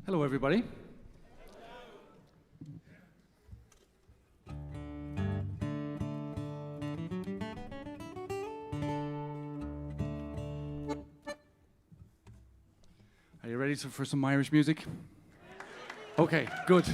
Hello, everybody. Are you ready for some Irish music? Okay, good.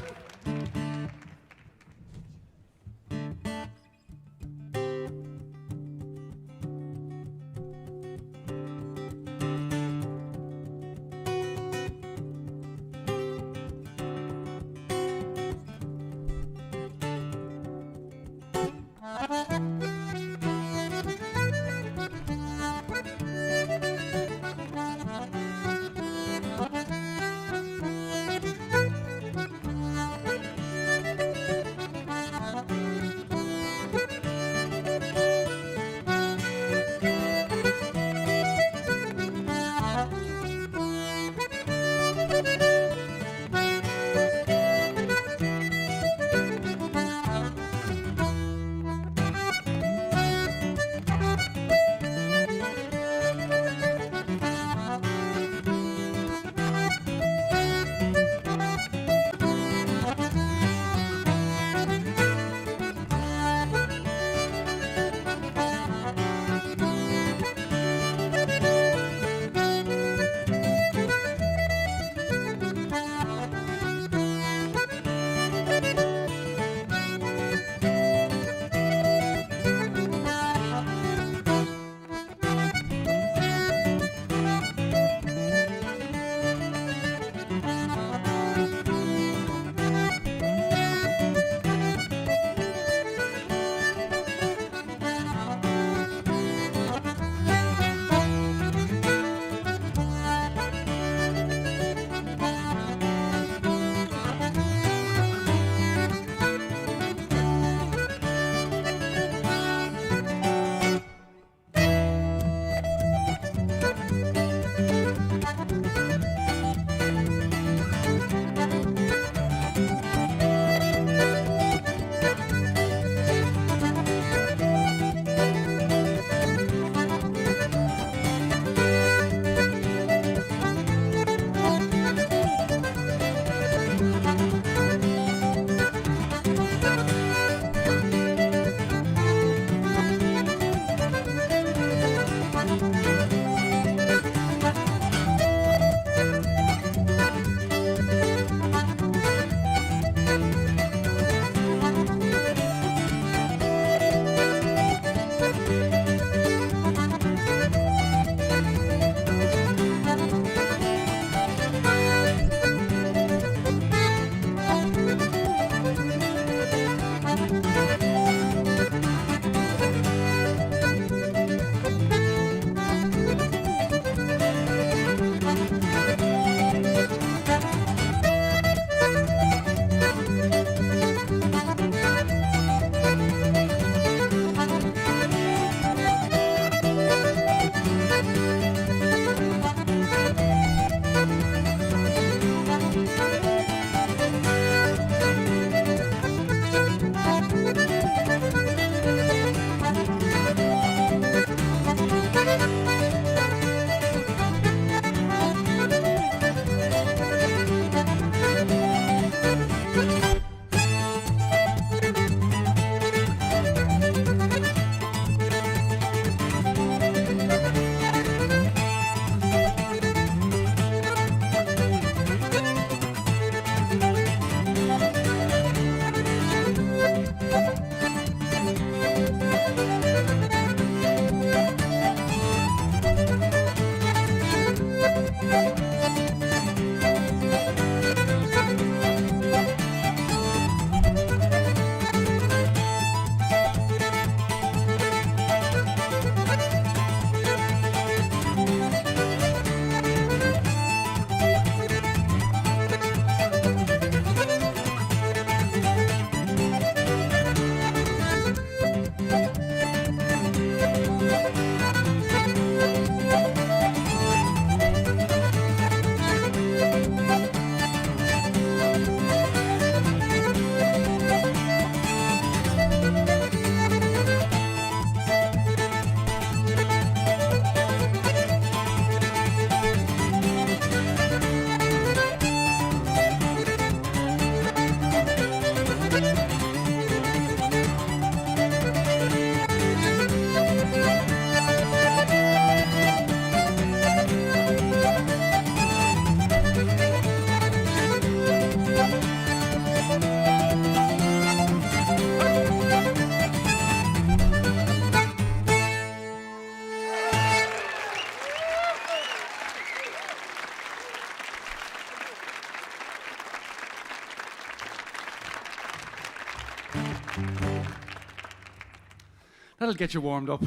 That'll get you warmed up.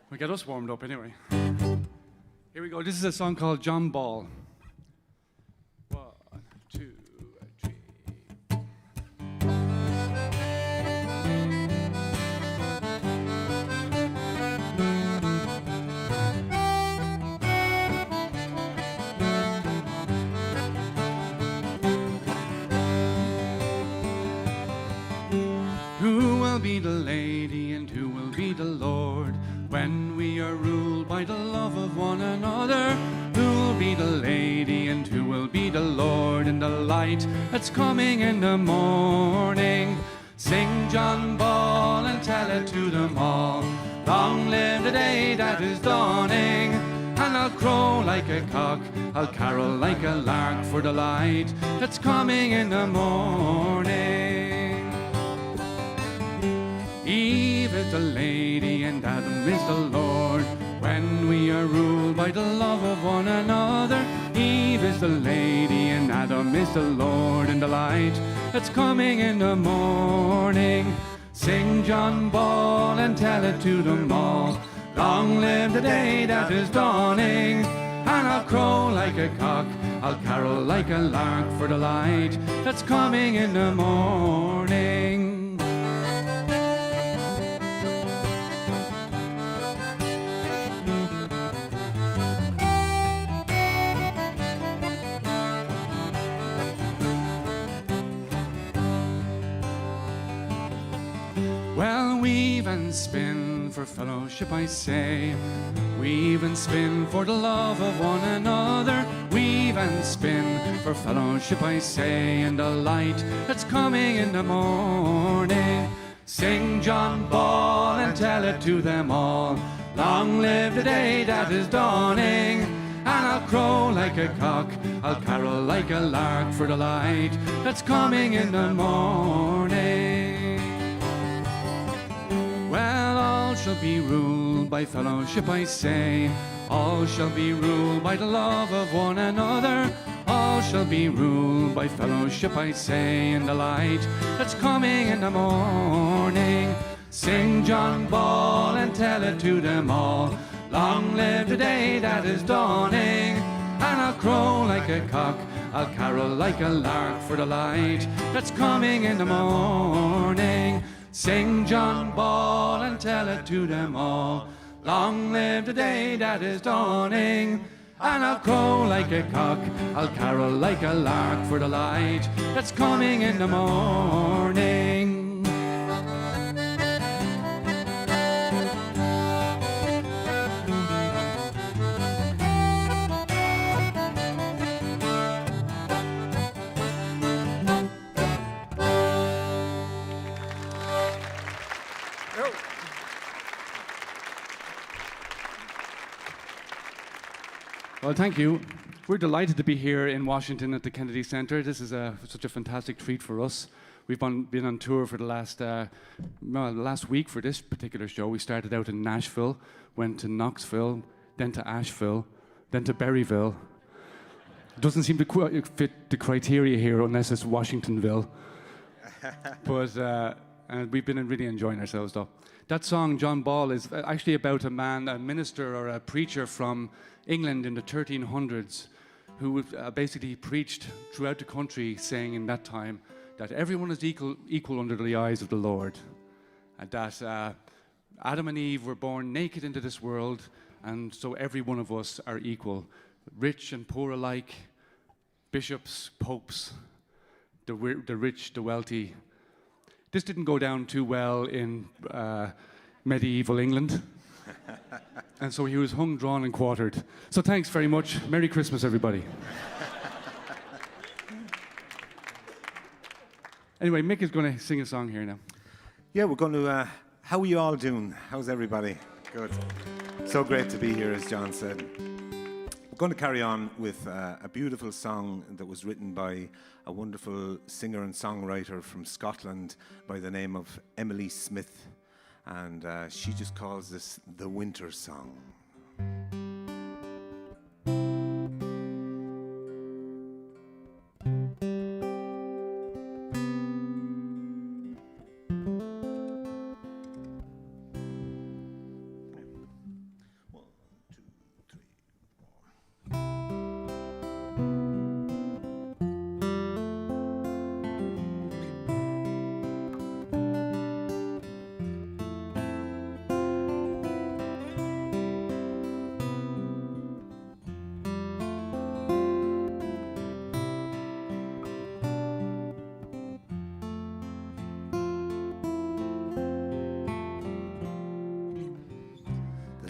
We'll get us warmed up anyway. Here we go. This is a song called John Ball. 1, 2, 3. Who will be the lady and who will be the lord when we are ruled by the love of one another? Who will be the lady and who will be the lord in the light that's coming in the morning? Sing John Ball and tell it to them all. Long live the day that is dawning. And I'll crow like a cock, I'll carol like a lark for the light that's coming in the morning. Eve is the lady and Adam is the Lord when we are ruled by the love of one another. Eve is the lady and Adam is the Lord in the light that's coming in the morning. Sing John Ball and tell it to them all. Long live the day that is dawning. And I'll crow like a cock, I'll carol like a lark for the light that's coming in the morning. Well, weave and spin for fellowship, I say. Weave and spin for the love of one another. Weave and spin for fellowship, I say, in the light that's coming in the morning. Sing John Ball and tell it to them all. Long live the day that is dawning. And I'll crow like a cock, I'll carol like a lark for the light that's coming in the morning. Well, all shall be ruled by fellowship, I say. All shall be ruled by the love of one another. All shall be ruled by fellowship, I say, in the light that's coming in the morning. Sing John Ball and tell it to them all. Long live the day that is dawning. And I'll crow like a cock, I'll carol like a lark for the light that's coming in the morning. Sing John Ball and tell it to them all. Long live the day that is dawning. And I'll crow like a cock, I'll carol like a lark for the light that's coming in the morning. Well, thank you. We're delighted to be here in Washington at the Kennedy Center. This is such a fantastic treat for us. We've been on tour for the last week for this particular show. We started out in Nashville, went to Knoxville, then to Asheville, then to Berryville. Doesn't seem to fit the criteria here unless it's Washingtonville. But and we've been really enjoying ourselves, though. That song, John Ball, is actually about a man, a minister or a preacher from England in the 1300s who basically preached throughout the country, saying in that time that everyone is equal under the eyes of the Lord, and that Adam and Eve were born naked into this world, and so every one of us are equal, rich and poor alike, bishops, popes, the rich, the wealthy. This didn't go down too well in medieval England. And so he was hung, drawn, and quartered. So thanks very much. Merry Christmas, everybody. Anyway, Mick is going to sing a song here now. Yeah, we're going to... how are you all doing? How's everybody? Good. So great to be here, as John said. We're going to carry on with a beautiful song that was written by a wonderful singer and songwriter from Scotland by the name of Emily Smith. And she just calls this the Winter Song.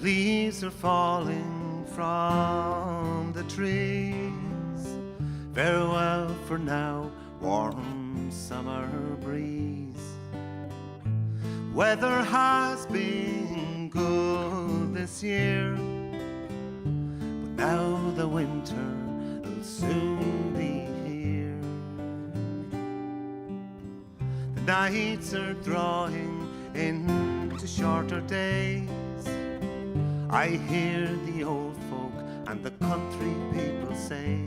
leaves are falling from the trees. Farewell for now, warm summer breeze. Weather has been good this year, but now the winter will soon be here. The nights are drawing into shorter days. I hear the old folk and the country people say,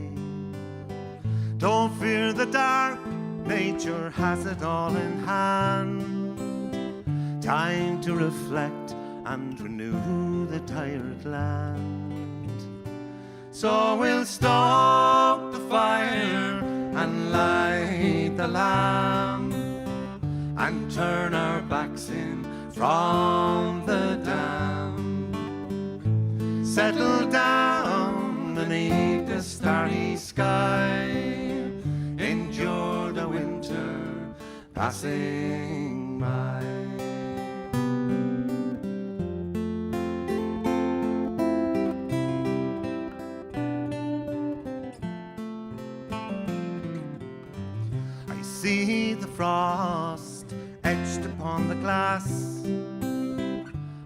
don't fear the dark, nature has it all in hand. Time to reflect and renew the tired land. So we'll stoke the fire and light the lamp, and turn our backs in from the dam. Settle down beneath the starry sky, endure the winter passing by. I see the frost etched upon the glass,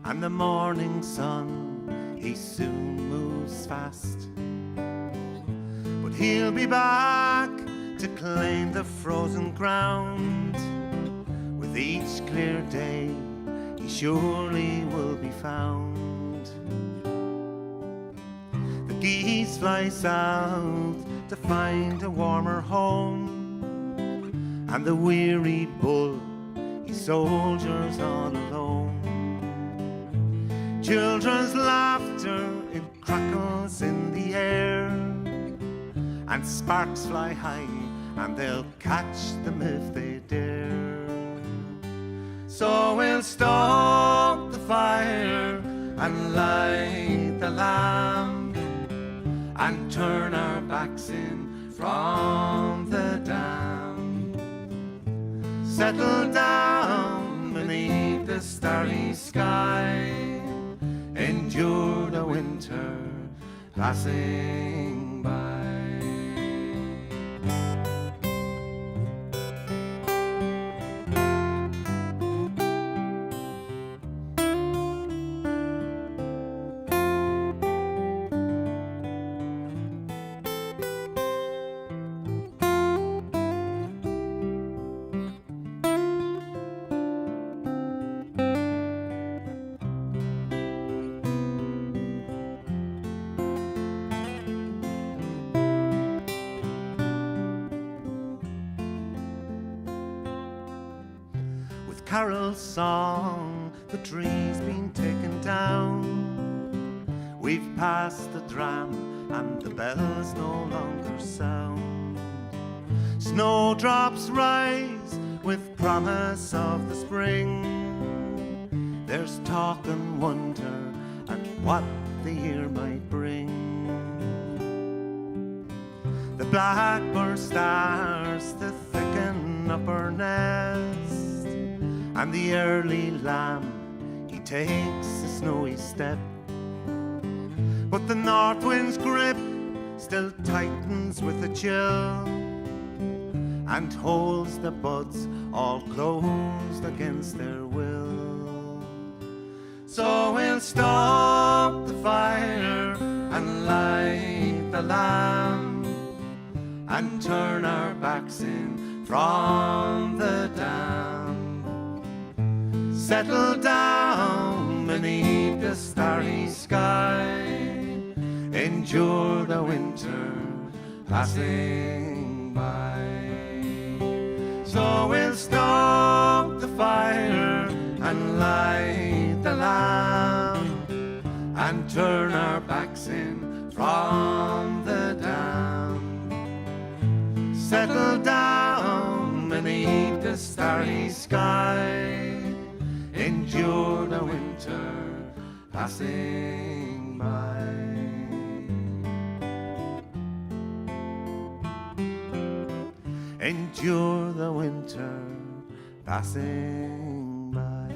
and the morning sun, he soon moves fast. But he'll be back to claim the frozen ground. With each clear day, he surely will be found. The geese fly south to find a warmer home, and the wearied bull, he soldiers all alone. Children's laughter, it crackles in the air, and sparks fly high, and they'll catch them if they dare. So we'll stoke the fire and light the lamp, and turn our backs in from the dam. Settle down beneath the starry sky, endure the winter passing by. Carol song, the tree's been taken down. We've passed the dram and the bells no longer sound. Snowdrops rise with promise of the spring. There's talk and wonder at what the year might bring. The blackbird stars to thicken up her nest, and the early lamb, he takes a snowy step. But the north wind's grip still tightens with a chill, and holds the buds all closed against their will. So we'll stoke the fire and light the lamp, and turn our backs in from the dam. Settle down beneath the starry sky, endure the winter passing by. So we'll stoke the fire and light the lamp, and turn our backs in from the dam. Settle down beneath the starry sky, endure the winter passing by. Endure the winter passing by.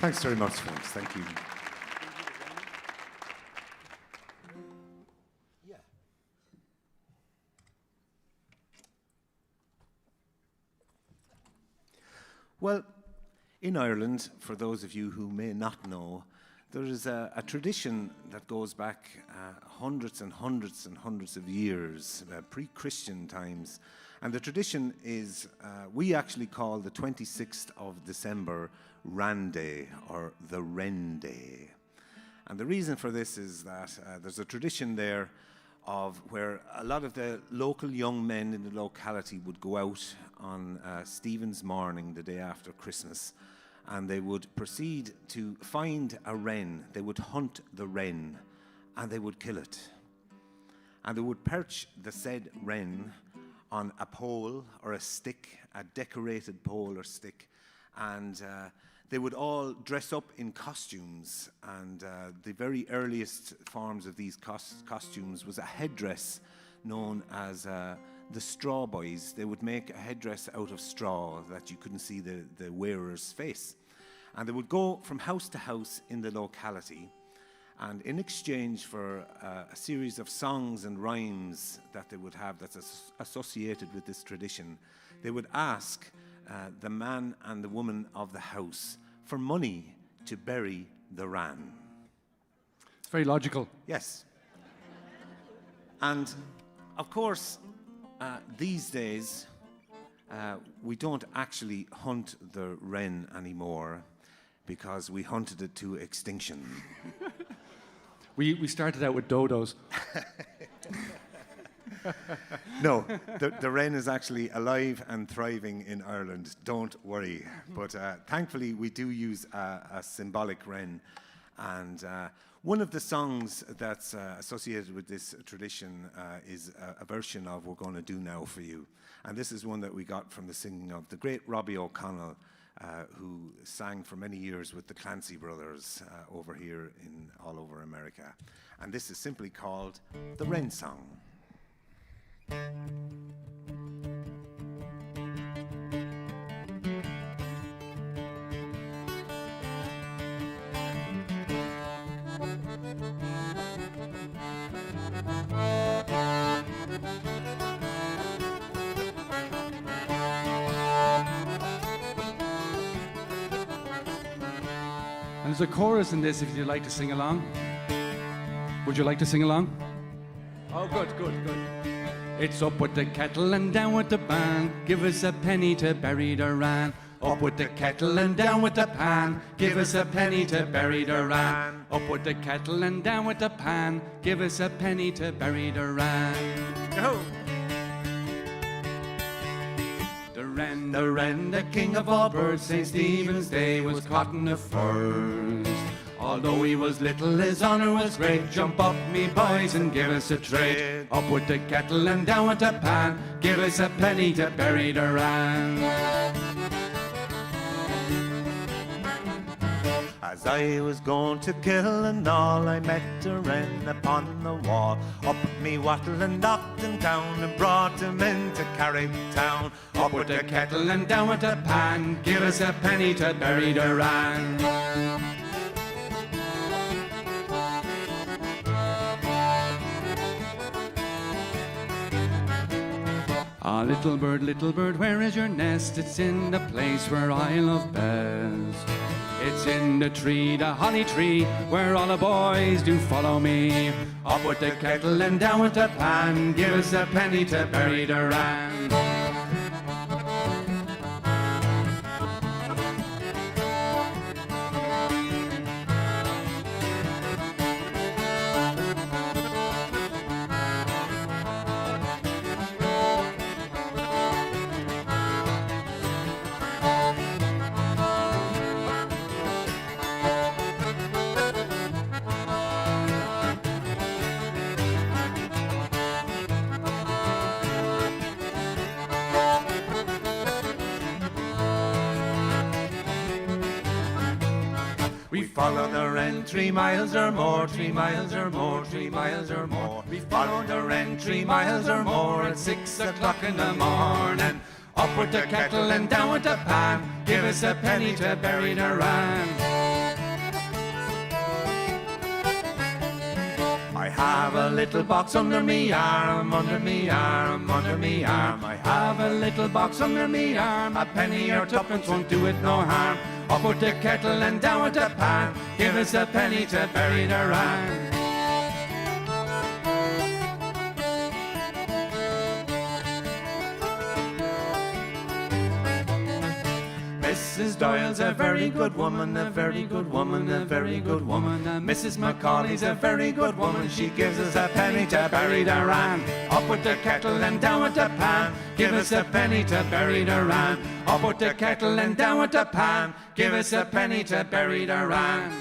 Thanks very much, folks. Thank you. Well, in Ireland, for those of you who may not know, there is a tradition that goes back hundreds and hundreds and hundreds of years, pre-Christian times. And the tradition is, we actually call the 26th of December Ran Day, or the Wren Day. And the reason for this is that there's a tradition there of where a lot of the local young men in the locality would go out on Stephen's morning, the day after Christmas, and they would proceed to find a wren. They would hunt the wren, and they would kill it. And they would perch the said wren on a pole or a stick, a decorated pole or stick, and they would all dress up in costumes, and the very earliest forms of these costumes was a headdress known as the straw boys. They would make a headdress out of straw that you couldn't see the wearer's face. And they would go from house to house in the locality, and in exchange for a series of songs and rhymes that they would have that's associated with this tradition, they would ask the man and the woman of the house for money to bury the wren. It's very logical. Yes. And of course, these days, we don't actually hunt the wren anymore because we hunted it to extinction. We started out with dodos. No, the wren is actually alive and thriving in Ireland. Don't worry. But thankfully, we do use a symbolic wren. And one of the songs that's associated with this tradition is a version of We're Gonna Do Now For You. And this is one that we got from the singing of the great Robbie O'Connell, who sang for many years with the Clancy Brothers over here all over America. And this is simply called the Wren Song. And there's a chorus in this if you'd like to sing along. Would you like to sing along? Oh, good, good, good. It's up with the kettle and down with the pan. Give us a penny to bury the wren. Up with the kettle and down with the pan. Give us a penny to bury the wren. Up with the kettle and down with the pan. Give us a penny to bury the wren. Go! The wren, the king of all birds, St. Stephen's Day was caught in the furs. Although he was little, his honour was great. Jump up, me boys, and give us a trade. Up with the kettle and down with the pan. Give us a penny to bury the wren. As I was going to kill and all, I met a wren upon the wall. Up me wattle and knocked him down and brought him in to carry town. Up with the kettle and down with the pan. Give us a penny to bury the wren. Ah, little bird, where is your nest? It's in the place where I love best. It's in the tree, the holly tree, where all the boys do follow me. Up with the kettle and down with the pan. Give us a penny to bury the wren. Follow the wren 3 miles or more, 3 miles or more, 3 miles or more. We follow the wren 3 miles or more at 6 o'clock in the morning. Up with the kettle and down with the pan. Give us a penny to bury the wren. have a little box under me arm, under me arm, under me arm. I have a little box under me arm, a penny or tuppence won't do it no harm. Up with the kettle and down with the pan, give us a penny to bury the ram. Mrs. Doyle's a very good woman, a very good woman, a very good woman. And Mrs. McAuley's a very good woman, she gives us a penny to bury the ram. Up with the kettle and down with the pan, give us a penny to bury the ram. Up with the kettle and down with the pan, give us a penny to bury the ram.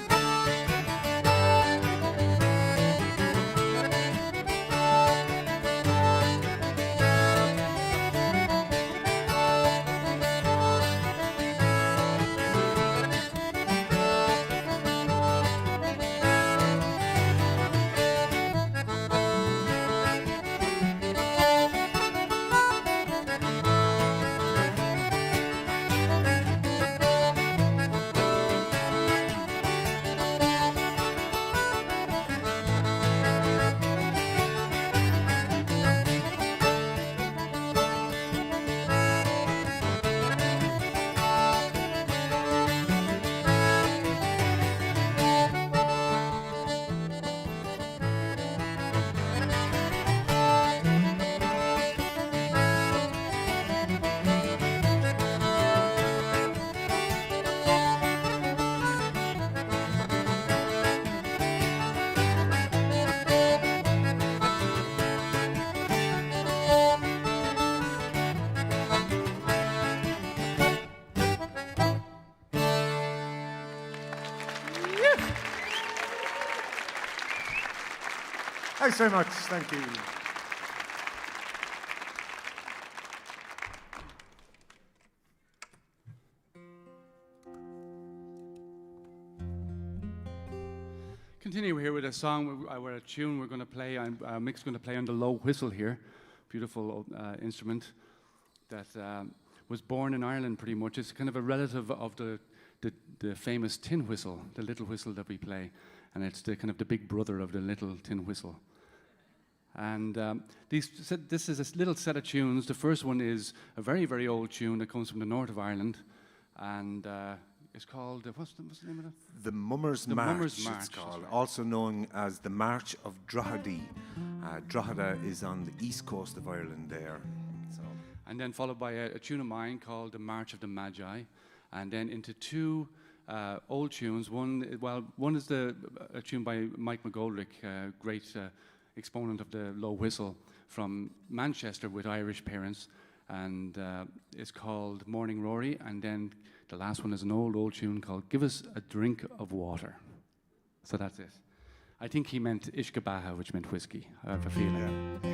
Thanks very much. Thank you. Continue here with a song, a tune we're going to play. Mick's going to play on the low whistle here. Beautiful instrument that was born in Ireland pretty much. It's kind of a relative of the famous tin whistle, the little whistle that we play. And it's the kind of the big brother of the little tin whistle. And this is a little set of tunes. The first one is a very, very old tune that comes from the north of Ireland. And it's called, what's the name of it? The Mummers March, it's called, right. Also known as the March of Drogheda. Drogheda is on the east coast of Ireland there. So. And then followed by a tune of mine called The March of the Magi. And then into two old tunes. One is a tune by Mike McGoldrick, great exponent of the low whistle from Manchester with Irish parents, and it's called Morning Rory. And then the last one is an old tune called Give Us a Drink of Water. So that's it. I think he meant Ishkabaha, which meant whiskey. I have a feeling. Yeah.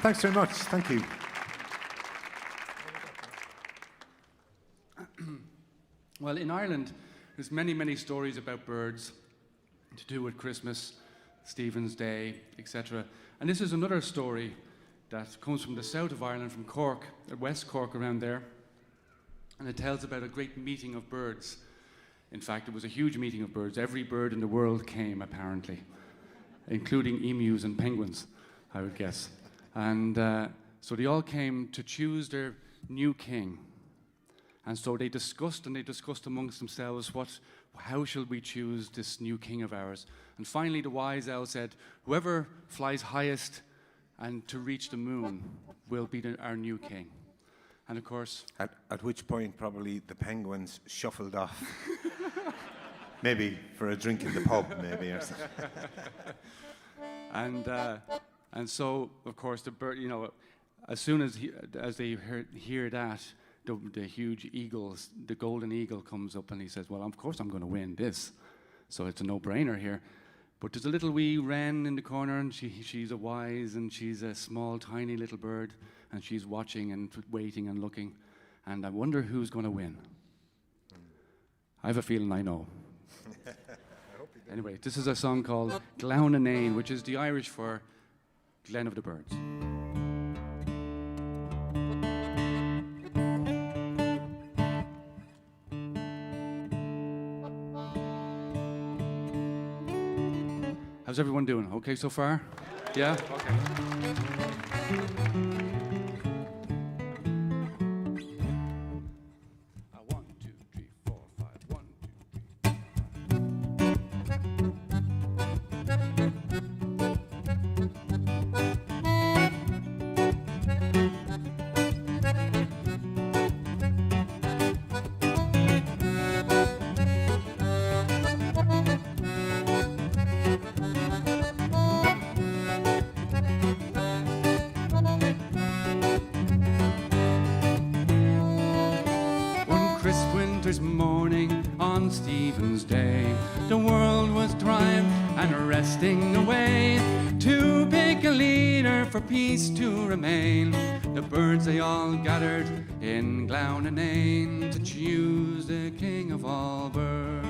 Thanks very much. Thank you. Well, in Ireland, there's many, many stories about birds to do with Christmas, Stephen's Day, etc. And this is another story that comes from the south of Ireland, from Cork, West Cork around there. And it tells about a great meeting of birds. In fact, it was a huge meeting of birds. Every bird in the world came, apparently, including emus and penguins, I would guess. And so they all came to choose their new king. And so they discussed amongst themselves, how shall we choose this new king of ours? And finally the wise owl said, whoever flies highest and to reach the moon will be our new king. And of course... At which point probably the penguins shuffled off. Maybe for a drink in the pub, maybe, or something. And so, of course, the bird, as soon as they hear that, the huge eagles, the golden eagle comes up and he says, well, of course I'm going to win this. So it's a no-brainer here. But there's a little wee wren in the corner, and she's a wise, and she's a small, tiny little bird, and she's watching and waiting and looking. And I wonder who's going to win. I have a feeling I know. Anyway, this is a song called Doyle, which is the Irish for Glen of the Birds. How's everyone doing? Okay so far? Yeah? Okay. One, two, three, four, five. 1, 2, 3. Morning on Stephen's Day, the world was trying and resting away to pick a leader for peace to remain. The birds they all gathered in Doyle to choose the king of all birds.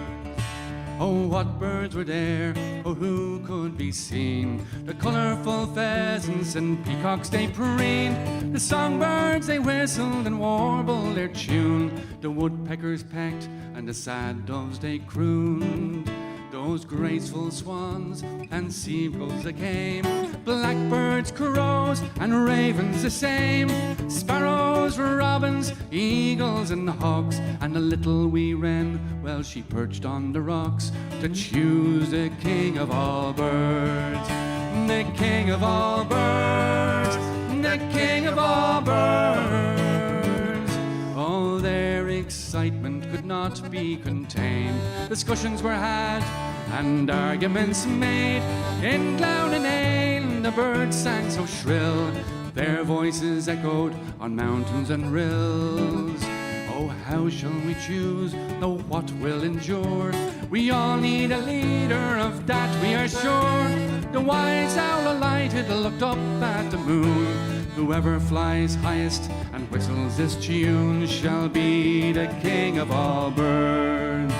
Oh, what birds were there, oh, who could be seen? The colourful pheasants and peacocks they preened, the songbirds they whistled and warbled their tune, the woodpeckers pecked and the sad doves they crooned. Those graceful swans and seagulls that came, blackbirds, crows, and ravens the same, sparrows, robins, eagles, and hawks, and the little wee wren, well, she perched on the rocks to choose the king of all birds. The king of all birds, the king of all birds. Oh, their excitement could not be contained. Discussions were had and arguments made. In Doyle, the birds sang so shrill, their voices echoed on mountains and rills. Oh, how shall we choose, though what will endure? We all need a leader, of that we are sure. The wise owl alighted, looked up at the moon. Whoever flies highest and whistles this tune shall be the king of all birds.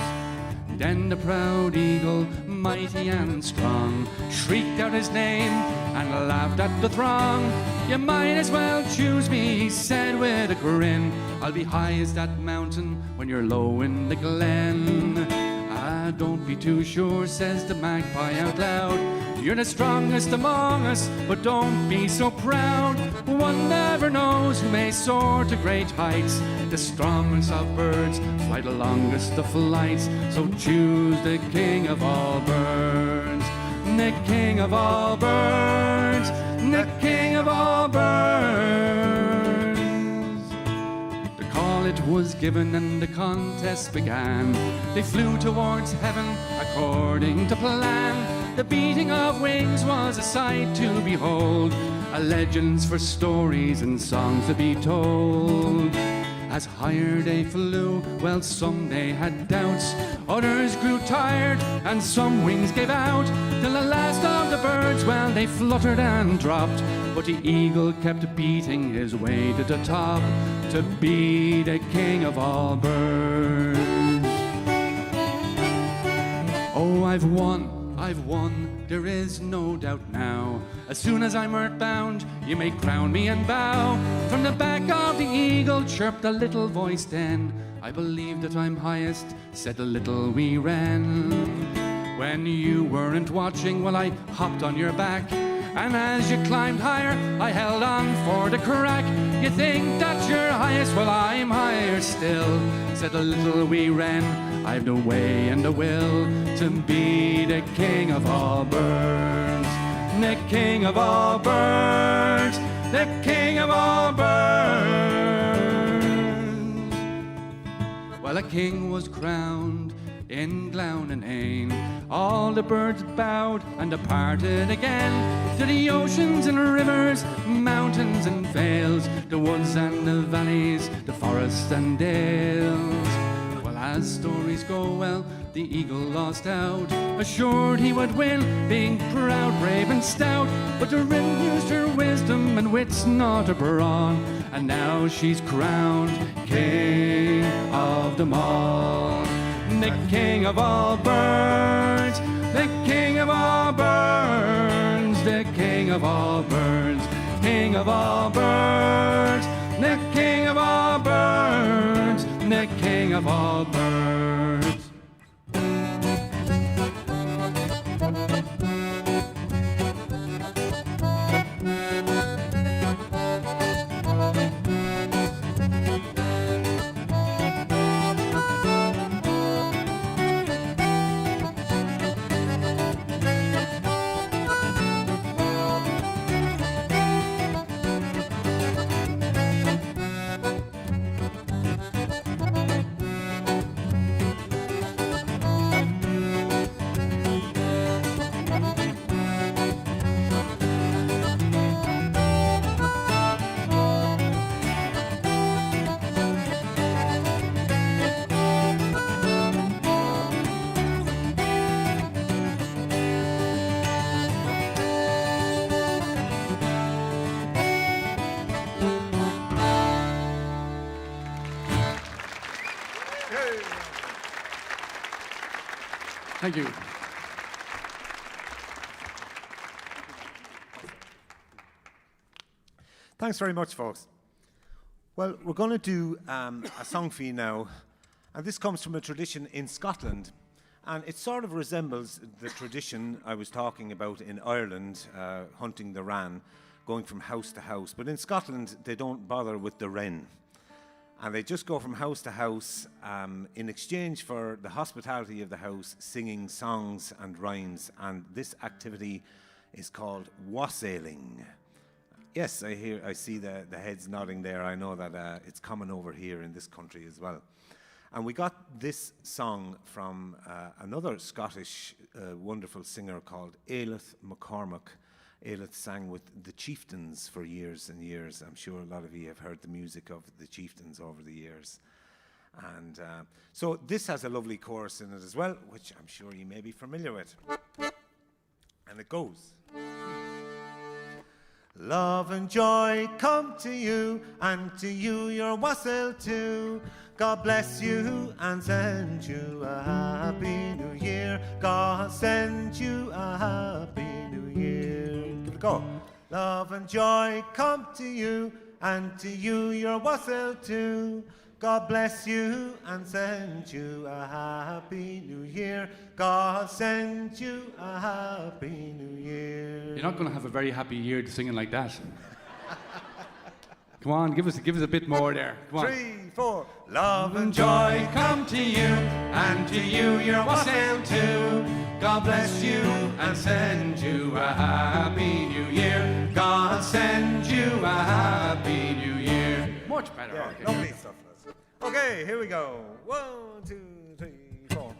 Then the proud eagle, mighty and strong, shrieked out his name and laughed at the throng. You might as well choose me, he said with a grin. I'll be high as that mountain when you're low in the glen. Ah, don't be too sure, says the magpie out loud. You're the strongest among us, but don't be so proud. One never knows who may soar to great heights. The strongest of birds fly the longest of flights. So choose the king of all birds. The king of all birds. The king of all birds. The call it was given and the contest began. They flew towards heaven according to plan. The beating of wings was a sight to behold, a legends for stories and songs to be told. As higher they flew, well, some they had doubts, others grew tired, and some wings gave out, till the last of the birds, well, they fluttered and dropped. But the eagle kept beating his way to the top, to be the king of all birds. Oh, I've won, there is no doubt now. As soon as I'm earthbound, you may crown me and bow. From the back of the eagle chirped a little voice then. I believe that I'm highest, said the little wee wren. When you weren't watching, well, I hopped on your back, and as you climbed higher, I held on for the crack. You think that you're highest, well, I'm higher still, said the little wee wren. I've the way and the will to be the king of all birds. The king of all birds, the king of all birds. Well, a king was crowned in Glown and Ain. All the birds bowed and departed again to the oceans and rivers, mountains and vales, the woods and the valleys, the forests and dales. Well, as stories go, well, the eagle lost out, assured he would win, being proud, brave and stout. But the wren used her wisdom and wits not abroad, and now she's crowned king of them all. The king of all birds, the king of all birds, the king of all birds, king of all birds, the king of all birds, the king of all birds. Thank you. Thanks very much, folks. Well, we're going to do a song for you now, and this comes from a tradition in Scotland, and it sort of resembles the tradition I was talking about in Ireland, hunting the wren, going from house to house. But in Scotland, they don't bother with the wren. And they just go from house to house in exchange for the hospitality of the house, singing songs and rhymes. And this activity is called wassailing. Yes, I see the heads nodding there. I know that it's common over here in this country as well. And we got this song from another Scottish wonderful singer called Ailith McCormack. Ailith sang with the Chieftains for years and years. I'm sure a lot of you have heard the music of the Chieftains over the years. And so this has a lovely chorus in it as well, which I'm sure you may be familiar with. And it goes. Love and joy come to you, and to you your wassail too. God bless you and send you a happy new year. God send you a happy new year. Give it a go. Love and joy come to you, and to you your wassail too. God bless you and send you a happy new year. God send you a happy new year. You're not going to have a very happy year singing like that. Come on, give us a bit more there. Come on. 3, 4. Love and joy come to you, and to you your wassail too. God bless you and send you a happy new year. God send you a happy new year. Much better. Yeah, okay. lovely stuff. Okay, here we go. 1, 2, 3, 4.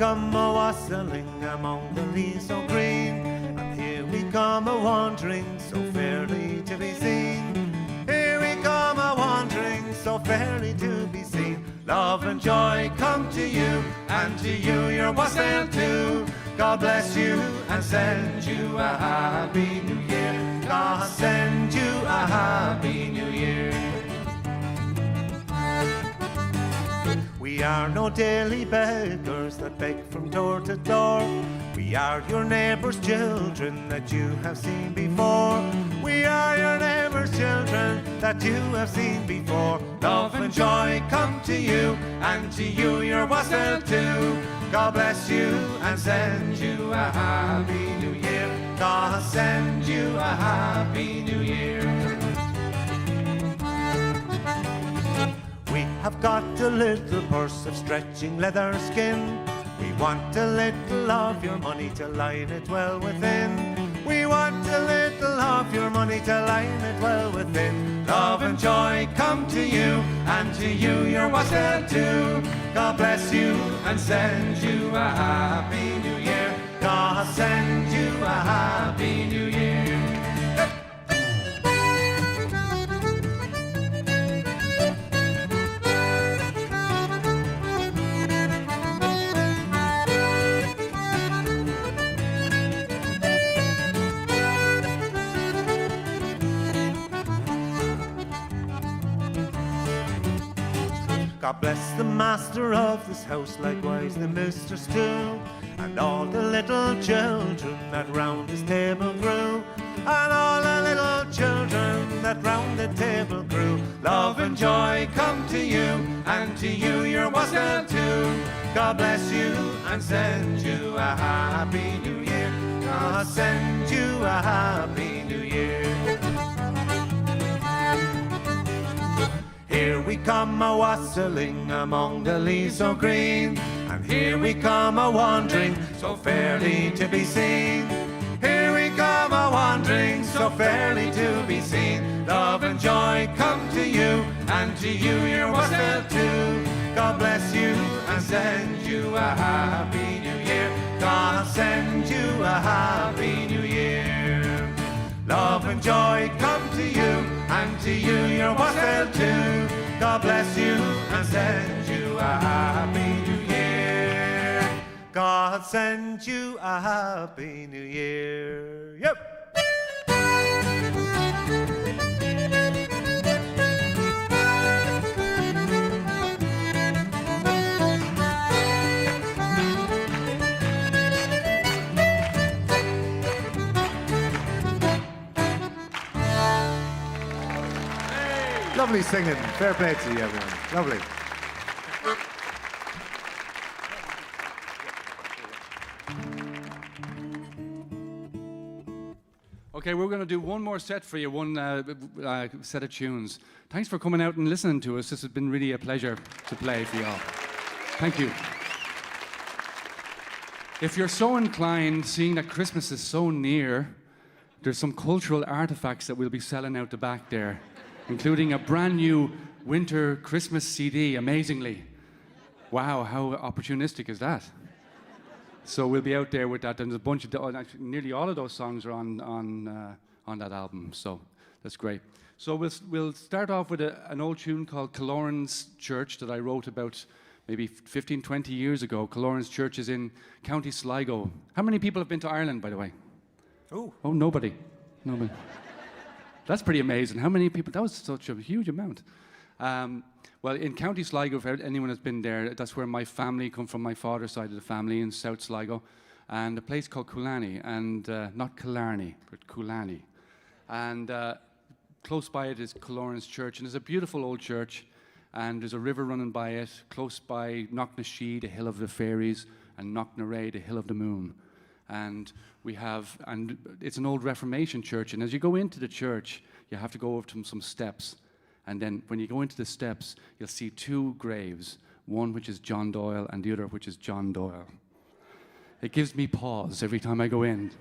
come a-wassailing among the leaves so green, and here we come a-wandering so fairly to be seen. Here we come a-wandering so fairly to be seen. Love and joy come to you, and to you your wassail too. God bless you and send you a happy new year. God send you a happy new year. We are no daily beggars that beg from door to door. We are your neighbours' children that you have seen before. We are your neighbours' children that you have seen before. Love and joy come to you, and to you your wassail too. God bless you and send you a happy new year. God send you a happy new year. We have got a little purse of stretching leather skin. We want a little of your money to line it well within. We want a little of your money to line it well within. Love and joy come to you, and to you your wassail too. God bless you and send you a happy new year. God send you a happy new year. God bless the master of this house, likewise the mistress too, and all the little children that round this table grew, and all the little children that round the table grew. Love and joy come to you, and to you your wassail too. God bless you and send you a happy new year. God send you a happy new year. Here we come a-wassailing among the leaves so green, and here we come a-wandering so fairly to be seen. Here we come a-wandering so fairly to be seen. Love and joy come to you, and to you your wassail too. God bless you and send you a happy new year. God send you a happy new year. Love and joy come to you, and to you your wassail too. God bless you and send you a happy new year. God send you a happy new year. Yep. Lovely singing. Fair play to you, everyone. Lovely. Okay, we're going to do one more set for you, one set of tunes. Thanks for coming out and listening to us. This has been really a pleasure to play for you all. Thank you. If you're so inclined, seeing that Christmas is so near, there's some cultural artifacts that we'll be selling out the back there, including a brand new winter Christmas CD, amazingly. Wow, how opportunistic is that? So we'll be out there with that, and there's a bunch of, actually, nearly all of those songs are on that album, so that's great. So we'll start off with an old tune called Killoran's Church that I wrote about maybe 15, 20 years ago. Killoran's Church is in County Sligo. How many people have been to Ireland, by the way? Oh, nobody. Nobody. That's pretty amazing. How many people? That was such a huge amount. Well, in County Sligo, if anyone has been there, that's where my family come from, my father's side of the family in South Sligo, and a place called Coolani, and not Killarney, but Coolani. And close by it is Killoran's Church, and it's a beautiful old church, and there's a river running by it. Close by Knocknashee, the hill of the fairies, and Knocknarea, the hill of the moon. And it's an old Reformation church, and as you go into the church, you have to go over to some steps. And then when you go into the steps, you'll see two graves, one which is John Doyle and the other which is John Doyle. It gives me pause every time I go in.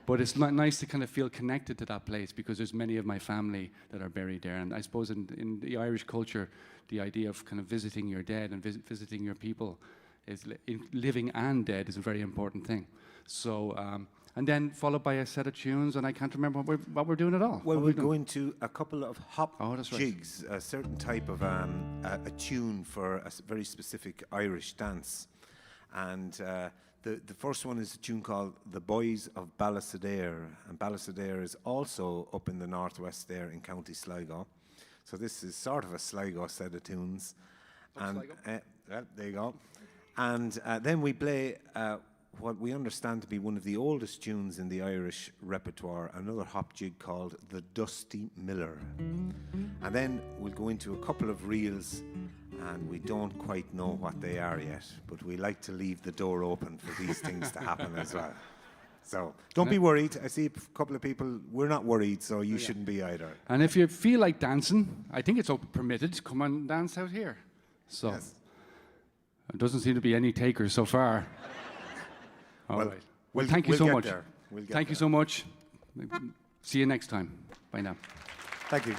But it's nice to kind of feel connected to that place because there's many of my family that are buried there. And I suppose in the Irish culture, the idea of kind of visiting your dead and visiting your people living and dead is a very important thing. So, and then followed by a set of tunes, and I can't remember what we're doing at all. Well, we'll go into a couple of hop that's right. jigs, a certain type of a tune for a very specific Irish dance. And the first one is a tune called The Boys of Ballasadair. And Ballasadair is also up in the northwest there in County Sligo. So this is sort of a Sligo set of tunes. And well, there you go. And then we play what we understand to be one of the oldest tunes in the Irish repertoire, another hop jig called The Dusty Miller. And then we'll go into a couple of reels, and we don't quite know what they are yet, but we like to leave the door open for these things to happen as well. So don't be worried. I see a couple of people, we're not worried, so you shouldn't be either. And if you feel like dancing, I think it's permitted, come and dance out here. So Yes. there doesn't seem to be any takers so far. All Well, right. we'll Thank you get so much. there. We'll get Thank you there. so much. See you next time. Bye now. Thank you.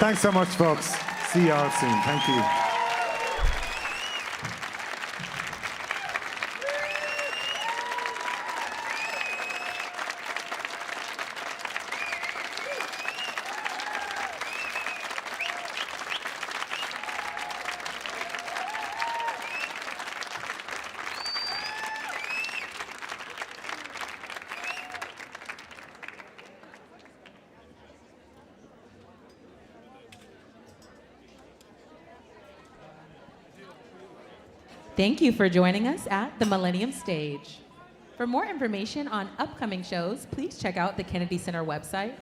Thanks so much, folks. See you all soon. Thank you. Thank you for joining us at the Millennium Stage. For more information on upcoming shows, please check out the Kennedy Center website